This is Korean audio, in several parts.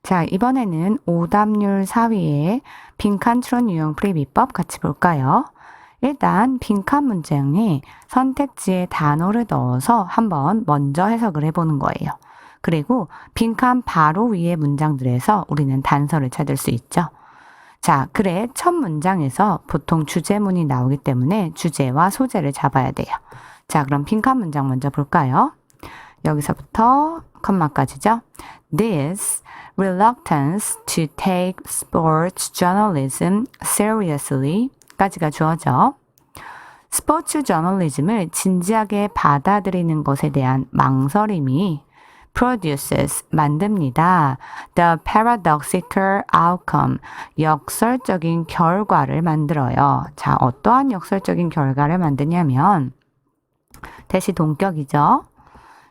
자, 이번에는 오답률 4위의 빈칸 추론 유형 풀이 비법 같이 볼까요? 일단 빈칸 문장에 선택지에 단어를 넣어서 한번 먼저 해석을 해보는 거예요. 그리고 빈칸 바로 위의 문장들에서 우리는 단서를 찾을 수 있죠. 자, 글의 첫 문장에서 보통 주제문이 나오기 때문에 주제와 소재를 잡아야 돼요. 자, 그럼 빈칸 문장 먼저 볼까요? 여기서부터 컴마까지죠. This reluctance to take sports journalism seriously 까지가 주어져. 스포츠 저널리즘을 진지하게 받아들이는 것에 대한 망설임이 produces, 만듭니다. The paradoxical outcome, 역설적인 결과를 만들어요. 자, 어떠한 역설적인 결과를 만드냐면 대시 동격이죠.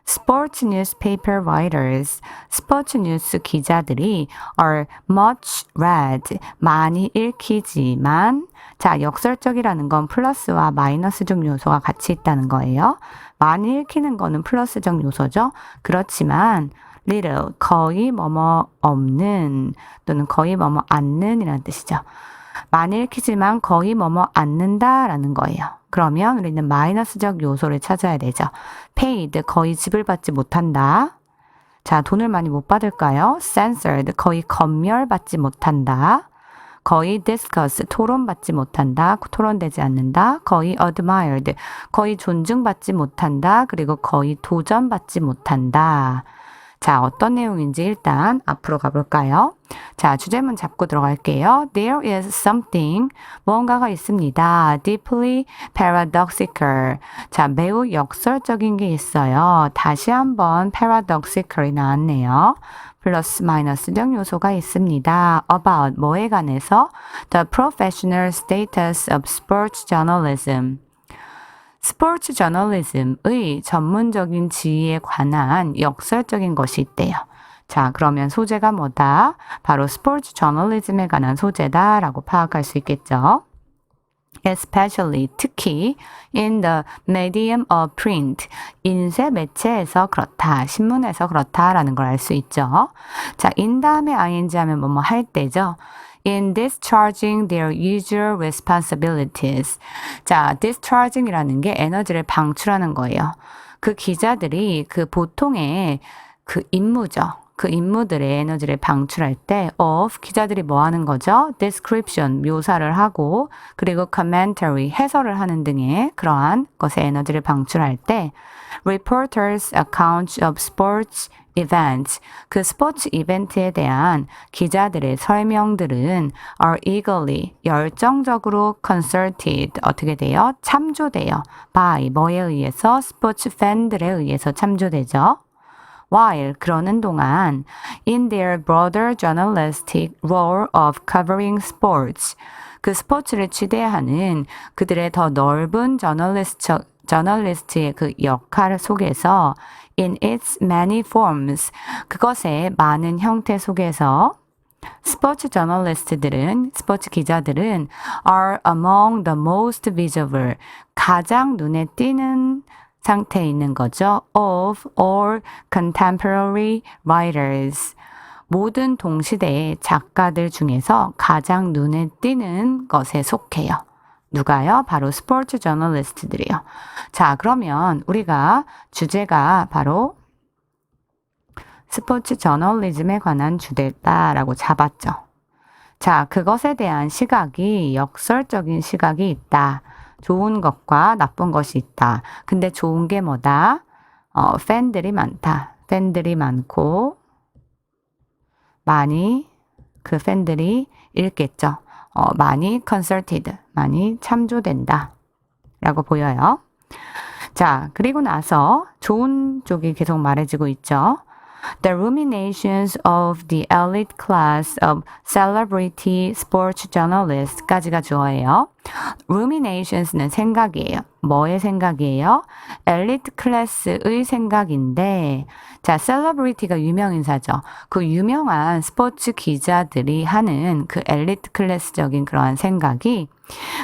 Sports newspaper writers, 스포츠 뉴스 기자들이 are much read, 많이 읽히지만 자, 역설적이라는 건 플러스와 마이너스적 요소가 같이 있다는 거예요. 많이 읽히는 거는 플러스적 요소죠. 그렇지만 little, 거의 뭐뭐 없는 또는 거의 뭐뭐 않는 이라는 뜻이죠. 많이 읽히지만 거의 뭐뭐 않는다라는 거예요. 그러면 우리는 마이너스적 요소를 찾아야 되죠. paid, 거의 지불받지 못한다. 자, 돈을 많이 못 받을까요? censored, 거의 검열받지 못한다. 거의 discuss, 토론받지 못한다. 토론되지 않는다. 거의 admired, 거의 존중받지 못한다. 그리고 거의 도전받지 못한다. 자, 어떤 내용인지 일단 앞으로 가볼까요? 자, 주제문 잡고 들어갈게요. There is something, 뭔가가 있습니다. Deeply paradoxical. 자, 매우 역설적인 게 있어요. 다시 한번 paradoxical이 나왔네요. 플러스 마이너스적 요소가 있습니다. About, 뭐에 관해서? The professional status of sports journalism. 스포츠 저널리즘의 전문적인 지위에 관한 역설적인 것이 있대요. 자, 그러면 소재가 뭐다? 바로 스포츠 저널리즘에 관한 소재다라고 파악할 수 있겠죠. Especially, 특히 in the medium of print, 인쇄 매체에서 그렇다, 신문에서 그렇다라는 걸 알 수 있죠. 자, in 다음에 ing 하면 뭐뭐 할 때죠. In discharging their usual responsibilities. 자, discharging이라는 게 에너지를 방출하는 거예요. 그 기자들이 그 보통의 그 임무죠. 그 임무들의 에너지를 방출할 때 of, 기자들이 뭐 하는 거죠? description, 묘사를 하고 그리고 commentary, 해설을 하는 등의 그러한 것의 에너지를 방출할 때 reporters' accounts of sports events, 그 스포츠 이벤트에 대한 기자들의 설명들은 are eagerly, 열정적으로 consulted, 어떻게 돼요? 참조돼요. by, 뭐에 의해서? 스포츠 팬들에 의해서 참조되죠. While, 그러는 동안 in their broader journalistic role of covering sports, 그 스포츠를 취재하는 그들의 더 넓은 저널리스트의 그 역할 속에서 in its many forms, 그것의 많은 형태 속에서 스포츠 저널리스트들은, 스포츠 기자들은 are among the most visible, 가장 눈에 띄는 상태에 있는 거죠. of all contemporary writers, 모든 동시대의 작가들 중에서 가장 눈에 띄는 것에 속해요. 누가요? 바로 스포츠 저널리스트들이요. 자, 그러면 우리가 주제가 바로 스포츠 저널리즘에 관한 주제다라고 잡았죠. 자, 그것에 대한 시각이 역설적인 시각이 있다. 좋은 것과 나쁜 것이 있다. 근데 좋은 게 뭐다? 팬들이 많다. 팬들이 많고 많이 그 팬들이 읽겠죠. 많이 consulted, 많이 참조된다 라고 보여요. 자, 그리고 나서 좋은 쪽이 계속 말해지고 있죠. The ruminations of the elite class of celebrity sports journalists 까지가 주어예요. ruminations는 생각이에요. 뭐의 생각이에요? 엘리트 클래스의 생각인데, 자, 셀러브리티가 유명인사죠. 그 유명한 스포츠 기자들이 하는 그 엘리트 클래스적인 그러한 생각이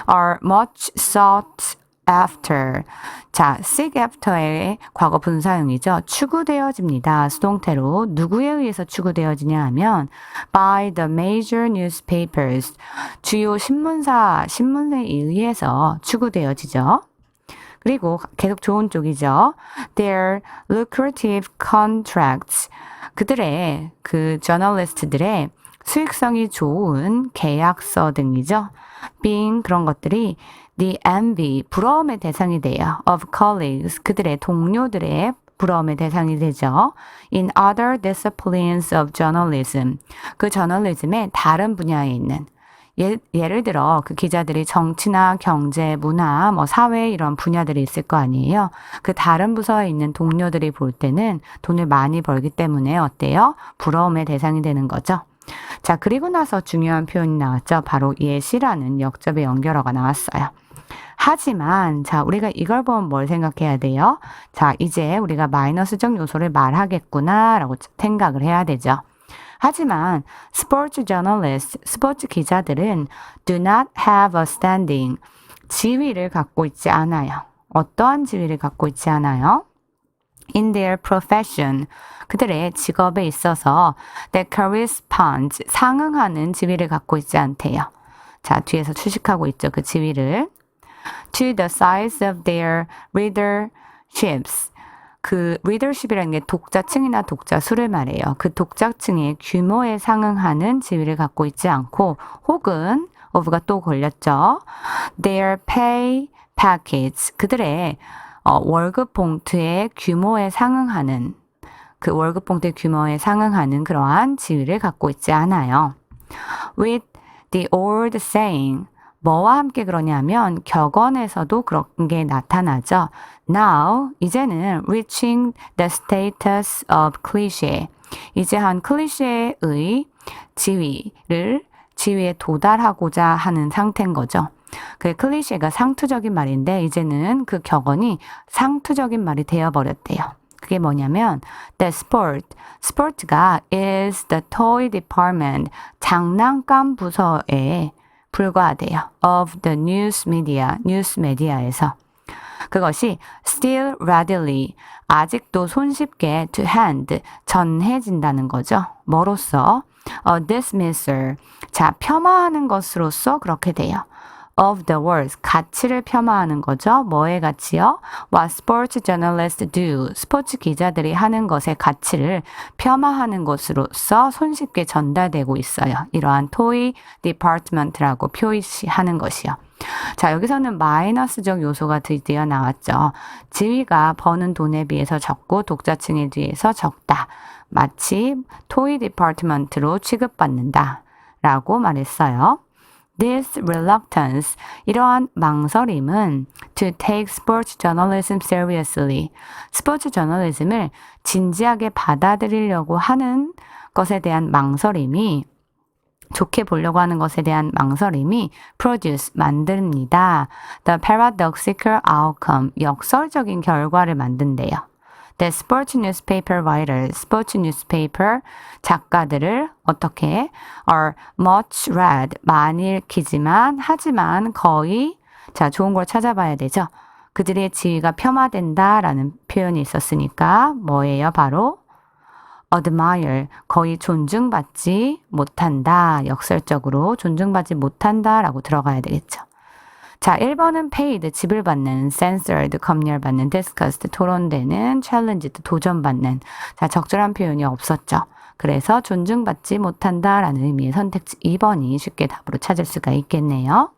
are much sought after. 자, seek after의 과거 분사형이죠. 추구되어집니다. 수동태로 누구에 의해서 추구되어지냐 하면 by the major newspapers. 주요 신문에 의해서 추구되어지죠. 그리고 계속 좋은 쪽이죠. Their lucrative contracts. 그들의 그 저널리스트들의 수익성이 좋은 계약서 등이죠. being 그런 것들이 the envy, 부러움의 대상이 돼요. of colleagues, 그들의 동료들의 부러움의 대상이 되죠. in other disciplines of journalism, 그 저널리즘의 다른 분야에 있는 예를 들어 그 기자들이 정치나 경제, 문화, 뭐 사회 이런 분야들이 있을 거 아니에요. 그 다른 부서에 있는 동료들이 볼 때는 돈을 많이 벌기 때문에 어때요? 부러움의 대상이 되는 거죠. 자, 그리고 나서 중요한 표현이 나왔죠. 바로 예시라는 역접의 연결어가 나왔어요. 하지만 자, 우리가 이걸 보면 뭘 생각해야 돼요? 자, 이제 우리가 마이너스적 요소를 말하겠구나 라고 생각을 해야 되죠. 하지만 스포츠 저널리스트, 스포츠 기자들은 do not have a standing, 지위를 갖고 있지 않아요. 어떠한 지위를 갖고 있지 않아요? in their profession, 그들의 직업에 있어서 that corresponds, 상응하는 지위를 갖고 있지 않대요. 자, 뒤에서 추식하고 있죠. 그 지위를. to the size of their readerships, 그 readership이라는 게 독자층이나 독자 수를 말해요. 그 독자층의 규모에 상응하는 지위를 갖고 있지 않고 혹은 of가 또 걸렸죠. their pay packets, 그들의 월급 봉투의 규모에 상응하는 그 월급 봉투의 규모에 상응하는 그러한 지위를 갖고 있지 않아요. With the old saying, 뭐와 함께 그러냐면 격언에서도 그런 게 나타나죠. Now, 이제는 reaching the status of cliché, 이제 한 클리셰의 지위에 도달하고자 하는 상태인 거죠. 그 클리셰가 상투적인 말인데 이제는 그 격언이 상투적인 말이 되어버렸대요. 그게 뭐냐면 the sport가 is the toy department, 장난감 부서에 불과하대요. of the news 메디아에서. 그것이 still readily, 아직도 손쉽게 to hand, 전해진다는 거죠. 뭐로써? a dismissal, 자, 폄하하는 것으로서 그렇게 돼요. of the words, 가치를 폄하하는 거죠. 뭐의 가치요? What sports journalists do, 스포츠 기자들이 하는 것의 가치를 폄하하는 것으로서 손쉽게 전달되고 있어요. 이러한 toy department라고 표시하는 것이요. 자, 여기서는 마이너스적 요소가 드디어 나왔죠. 지위가 버는 돈에 비해서 적고 독자층에 비해서 적다. 마치 toy department로 취급받는다 라고 말했어요. This reluctance, 이러한 망설임은 to take sports journalism seriously, 스포츠 저널리즘을 진지하게 받아들이려고 하는 것에 대한 망설임이, 좋게 보려고 하는 것에 대한 망설임이 produce, 만듭니다. The paradoxical outcome, 역설적인 결과를 만든대요. The sports newspaper writers, 스포츠 뉴스페이퍼 작가들을 어떻게 are much read, 많이 읽히지만 하지만 거의, 자, 좋은 걸 찾아봐야 되죠. 그들의 지위가 폄하된다라는 표현이 있었으니까 뭐예요? 바로 admire, 거의 존중받지 못한다. 역설적으로 존중받지 못한다라고 들어가야 되겠죠. 자, 1번은 paid, 지불 받는, censored, 검열받는, discussed, 토론되는, challenged, 도전받는. 자, 적절한 표현이 없었죠. 그래서 존중받지 못한다라는 의미의 선택지 2번이 쉽게 답으로 찾을 수가 있겠네요.